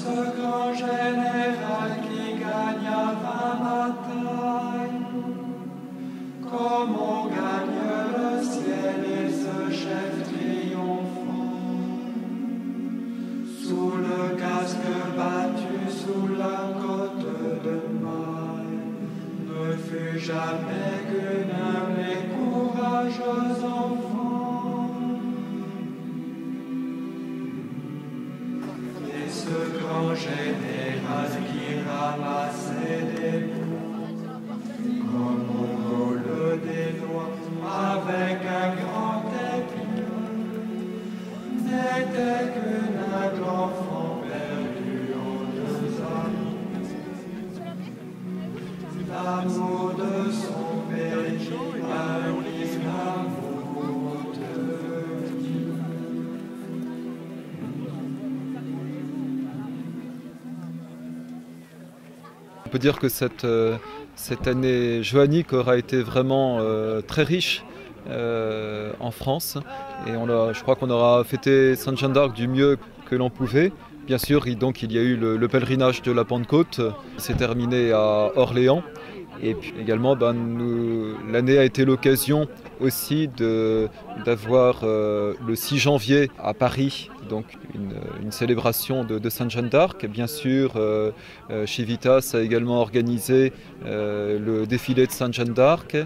ce grand général qui gagna 20 batailles. Comme on gagne le ciel et ce chef triomphant, sous le casque battu, sous la côte de maille, ne fut jamais qu'une humble et courageuse enfant. Et ce grand général qui ramassait des poux, comme on roule des doigts avec un grand épieu, n'était qu'un humble enfant perdu en deux amours. L'amour de son pays, un livre d'amour de Dieu. On peut dire que cette année joannique aura été vraiment très riche en France. Et je crois qu'on aura fêté Sainte Jeanne d'Arc du mieux que l'on pouvait. Bien sûr, donc, il y a eu le pèlerinage de la Pentecôte, c'est terminé à Orléans. Et puis également, l'année a été l'occasion aussi d'avoir le 6 janvier à Paris, donc une célébration de Sainte Jeanne d'Arc. Bien sûr, Civitas a également organisé le défilé de Sainte Jeanne d'Arc.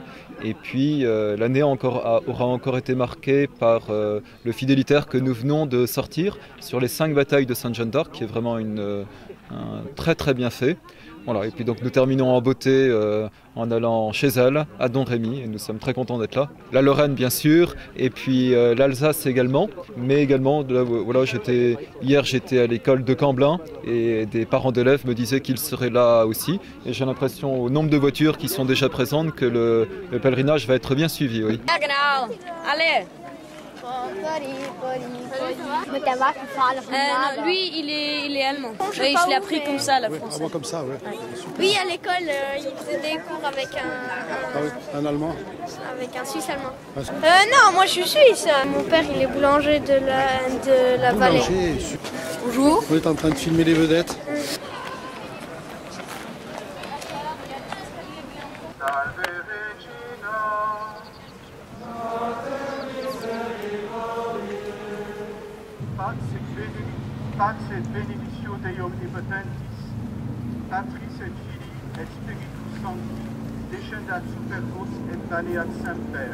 Et puis l'année aura encore été marquée par le fidélitaire que nous venons de sortir sur les 5 batailles de Sainte Jeanne d'Arc, qui est vraiment un très très bien fait. Voilà, et puis donc nous terminons en beauté en allant chez elle, à Domrémy, et nous sommes très contents d'être là. La Lorraine bien sûr, et puis l'Alsace également, mais également, voilà, hier j'étais à l'école de Camblin, et des parents d'élèves me disaient qu'ils seraient là aussi, et j'ai l'impression au nombre de voitures qui sont déjà présentes que le pèlerinage va être bien suivi, oui. Allez. Non, lui, il est allemand. Oui, je l'ai appris comme ça, la française. Ah, moi, comme ça, ouais. Oui, à l'école, il faisait des cours avec Un Allemand. avec un Suisse allemand. Non, moi je suis suisse. Mon père, il est boulanger de la vallée. Bonjour. On est en train de filmer les vedettes. Pax et benedictio Dei omnipotentis, Patris et Filii et Spiritus Sancti, descendat super vos et maneat semper.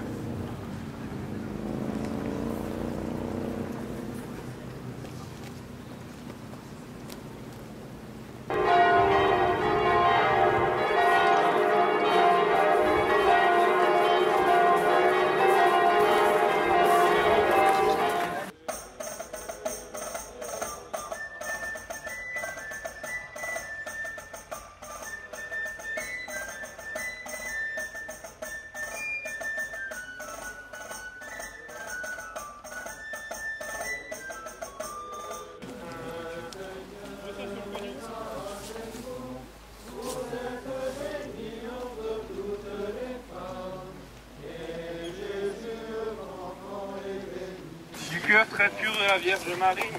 Du cœur très pur de la Vierge Marie,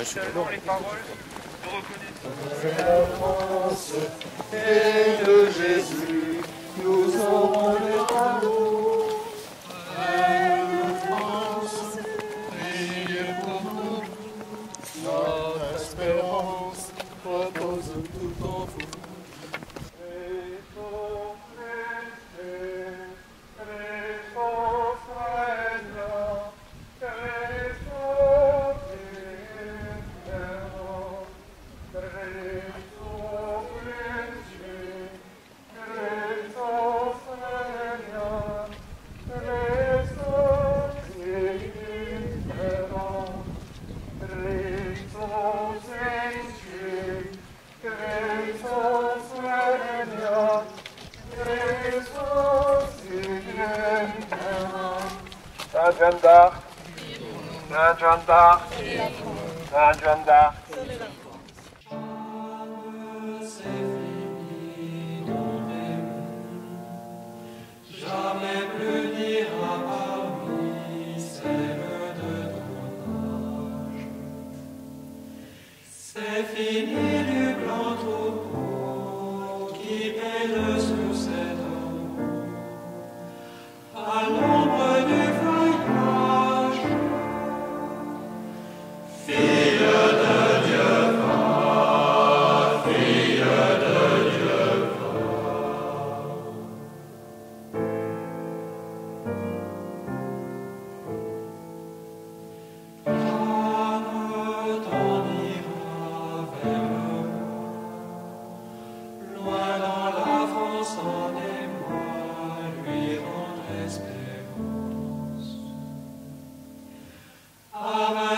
selon les paroles de reconnaissance. Et de Jésus, nous aurons le amour. France, priez pour nous. Notre espérance repose tout en vous. Sainte Jeanne d'Arc, Sainte Jeanne d'Arc, Sainte Jeanne d'Arc. Jamais plus n'ira parmi celles de ton âge. C'est fini.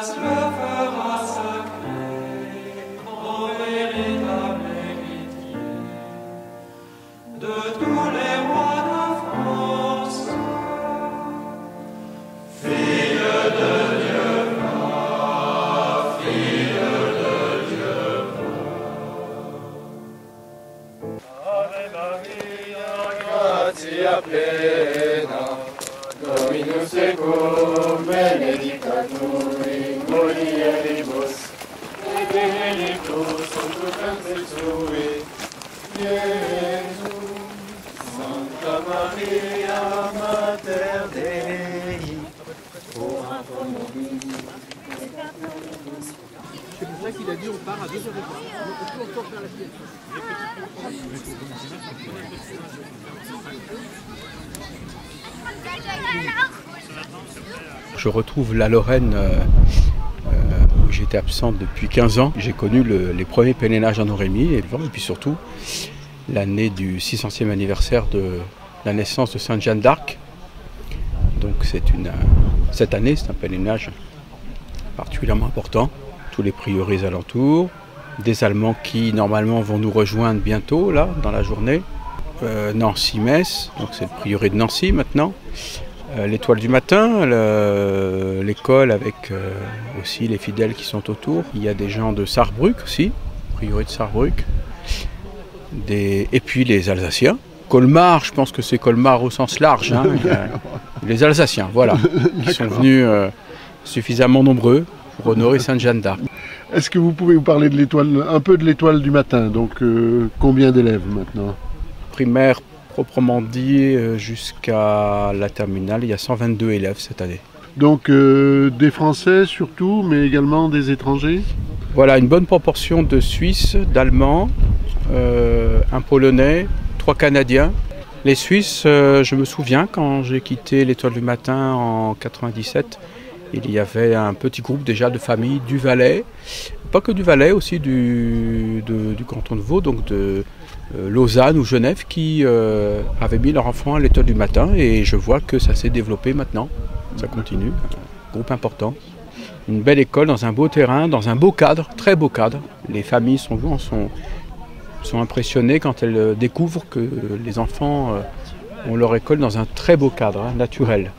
grâce le fera sacré, en véritable héritier de tous les rois de France. Fille de Dieu va, fille de Dieu va. Ave Maria, gratia plena, Dominus tecum, benedicta tu in mulieribus, et benedictus fructus ventris tui, Iesus. Santa Maria, Mater Dei, ora pro nobis. C'est pour ça qu'il a dit on part à 2h15. On peut encore faire la sieste. Je retrouve la Lorraine où j'étais absente depuis 15 ans. J'ai connu les premiers pèlerinages en Orémie et puis surtout l'année du 600e anniversaire de la naissance de Sainte Jeanne d'Arc. Donc cette année, c'est un pèlerinage particulièrement important. Tous les prieurés alentours, des Allemands qui normalement vont nous rejoindre bientôt là dans la journée. Nancy-Metz, donc c'est le prieuré de Nancy maintenant. L'Étoile du Matin, l'école avec aussi les fidèles qui sont autour. Il y a des gens de Sarrebruck aussi, prieuré de Sarrebruck. Et puis les Alsaciens. Colmar, je pense que c'est Colmar au sens large. Hein. Les Alsaciens, voilà, qui sont venus suffisamment nombreux pour honorer Sainte Jeanne d'Arc. Est-ce que vous pouvez vous parler de l'étoile, un peu de l'Étoile du Matin? Donc combien d'élèves maintenant? Primaire proprement dit, jusqu'à la terminale, il y a 122 élèves cette année. Donc des Français surtout, mais également des étrangers? Voilà, une bonne proportion de Suisses, d'Allemands, un Polonais, 3 Canadiens. Les Suisses, je me souviens, quand j'ai quitté l'Étoile du Matin en 97, il y avait un petit groupe déjà de familles du Valais, pas que du Valais, aussi du canton de Vaud, donc de Lausanne ou Genève, qui avaient mis leur enfant à l'Étoile du Matin, et je vois que ça s'est développé maintenant, ça continue, un groupe important. Une belle école dans un beau terrain, dans un beau cadre, très beau cadre. Les familles sont impressionnées quand elles découvrent que les enfants ont leur école dans un très beau cadre, naturel.